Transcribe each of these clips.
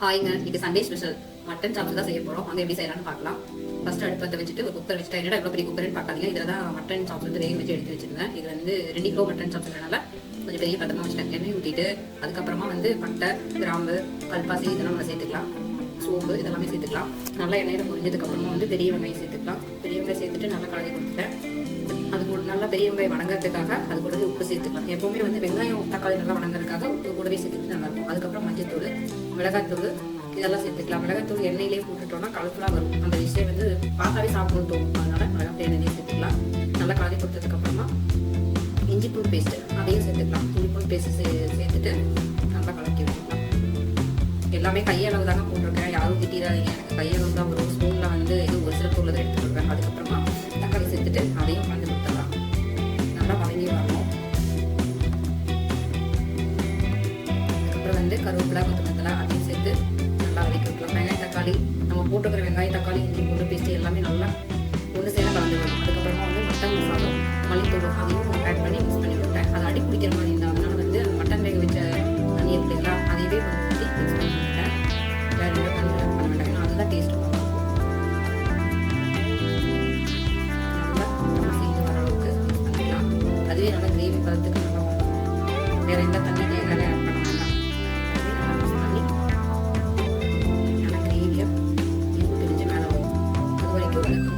ஹாய்ங்க, இன்னைக்கு Sunday special mutton chops தான் செய்ய போகிறோம். அங்கே எப்படி செய்யலாம்னு பார்க்கலாம். ஃபர்ஸ்ட் அடுப்பத்தை வச்சுட்டு ஒரு குக்கர் வச்சுட்டு என்னடா எவ்வளோ பெரிய குக்கர்னு பார்க்காதீங்க. இதில் தான் மட்டன் சாப்ஸ் வந்து வேக வச்சு எடுத்து வச்சிருந்தேன். இது வந்து 2 கிலோ மட்டன் சாப்ஸ்னால கொஞ்சம் பெரிய பதமாக வச்சுட்டேன். எண்ணெய் ஊற்றிட்டு அதுக்கப்புறமா வந்து பட்டை, கிராம்பு, கல்பாசி இதெல்லாம் நம்ம சேர்த்துக்கலாம். சோம்பு இதெல்லாமே சேர்த்துக்கலாம். நல்லா எண்ணெயில் பொரிஞ்சதுக்கப்புறமா வந்து பெரிய வெங்காயம் சேர்த்துக்கலாம். பெரிய வெங்காயம் சேர்த்துட்டு நல்லா கலந்து கொடுத்துட்டேன். அது கூட நல்லா பெரிய வெங்காயம் வணங்குறதுக்காக அது கூட உப்பு சேர்த்துக்கலாம். எப்பவுமே வந்து வெங்காயம் தக்காளி நல்லா வணங்குறதுக்காக உப்பு கூடவே சேர்த்துட்டு நல்லா இருக்கும். அதுக்கப்புறம் மஞ்சத்தூள், மிளகாத்தூள் இதெல்லாம் சேர்த்துக்கலாம். மிளகாத்தூள் எண்ணெயிலே போட்டுட்டோம்னா கலர்ஃபுல்லாக வரும். அந்த விஷயம் வந்து பார்த்தாவே சாப்பிடணும் தோணும். அதனால மிளகாத்தூள் எண்ணெயிலே சேர்த்துக்கலாம். நல்லா கலந்து கொடுத்ததுக்கப்புறமா இஞ்சி பூண்டு பேஸ்ட்டு அதையும் சேர்த்துக்கலாம். இஞ்சி பூண்டு பேஸ்ட்டு சேர்த்துட்டு நல்லா கலக்கி விட்டுக்கலாம். எல்லாமே கையளவு தாங்க போட்டிருக்கேன். யாரும் திட்டிடாதீங்க, எனக்கு கையளவு தான் வரும். ஸ்பூனில் வந்து இது ஒரு சில பொருள் தான் எடுத்துருக்கேன். அதுக்கப்புறமா தக்காளி சேர்த்துட்டு அதையும் கலந்து கொடுத்துடலாம். நல்லா வதங்கி வரணும். அதுக்கப்புறம் வந்து கருவேப்பிலை, கொத்தமல்லி அதையும் சேர்த்து நல்லா வதக்கி விட்டுலாம். வெங்காயம் தக்காளி நம்ம போட்டுக்கிற வெங்காயம் தக்காளி இஞ்சி பூண்டு பேஸ்ட்டு எல்லாமே நல்லா ஒன்று சேர்ந்து கலந்து வரணும். அதுக்கப்புறமா வந்து மட்டன் மசாலா, மல்லித்தூள் அதையும் ஆட் பண்ணி மிக்ஸ் பண்ணி விட்டேன். அதை அடி பிடிக்கிற மாதிரி இருந்தால் அதனால வந்து மட்டன் வேக வச்ச தண்ணி இருக்குங்களா அதையவே கொஞ்சம் ஊற்றி மிக்ஸ் பண்ணி விட்டேன். வேறு எந்த தண்ணி ஆட் பண்ண வேண்டாம், ஏன்னா அதுதான் டேஸ்ட் நல்லா இருக்கும். நல்லா சேர்ந்து வர அளவுக்கு மிக்ஸ் பண்ணிக்கலாம். அதுவே நல்லா கிரேவி பதத்துக்கு நல்லா வரும். வேறு எந்த தண்ணி தேங்காய் ஆட் பண்ண வேண்டாம். நல்லா மிக்ஸ் பண்ணி நல்லா கிரேவியாக இனிப்பு பிரிஞ்சு மேலே வரும். அது வரைக்கும் வதக்கணும்.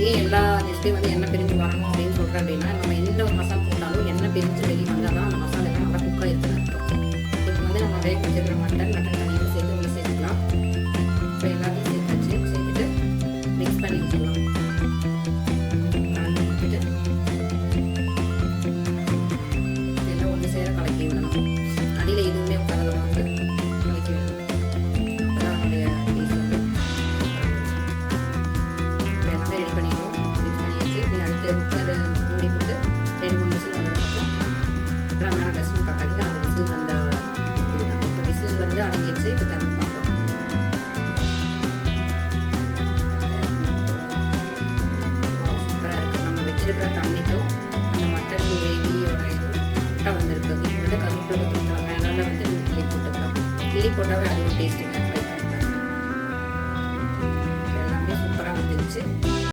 ஏன் எல்லா டிஷ்லையும் வந்து எண்ணெய் பிரிஞ்சு வரணும் அப்படின்னு சொல்கிறேன் அப்படின்னா, நம்ம எந்த ஒரு மசாலா போட்டாலும் எண்ணெய் பிரிஞ்சு வெளியே வந்தால் தான் அந்த மசாலா எல்லாம் நல்லா குக்காக இருக்குன்னு அர்த்தம். இப்போ வந்து நம்ம வேக வச்சுருக்கிற மட்டன் தண்ணியும் சேர்த்து உள்ள சேர்த்துக்கலாம். இப்போ எல்லாத்தையும் சேர்த்துட்டு மிக்ஸ் பண்ணி வச்சுக்கலாம். வச்சுட்டு எல்லாம் ஒன்று சேர கலக்கி விடணும். அடியில் எதுவுமே உட்கார அளவுக்கு கலக்கி விடணும். அப்போதான் நம்மளுடைய டேஸ்ட் வந்து எல்லாமே ரெடி பண்ணிடுவோம். மிக்ஸ் பண்ணி வச்சு அடுத்து குக்கர் மூடி போட்டு 2-3 விசில் வந்ததுக்கப்புறம் அப்புறம் மேலே டஸ்ட்பின் பார்க்காதீங்க. அந்த விசில் வந்த இதுதான். இப்போ விசில் வந்து அடங்கிடுச்சு. இப்போ தண்ணி பார்க்கலாம். சூப்பராக இருக்குது. நம்ம வச்சிருக்கிற தண்ணிக்கும் அந்த மட்டன் கிரேவியோட இது கரெக்டாக வந்துருக்கு. இப்போ வந்து கருவேப்பிலை கொத்தமல்லி மேலே வந்து கிளி போட்டுக்கலாம். கிளி போட்டாவே அது ஒரு டேஸ்ட்டுங்க.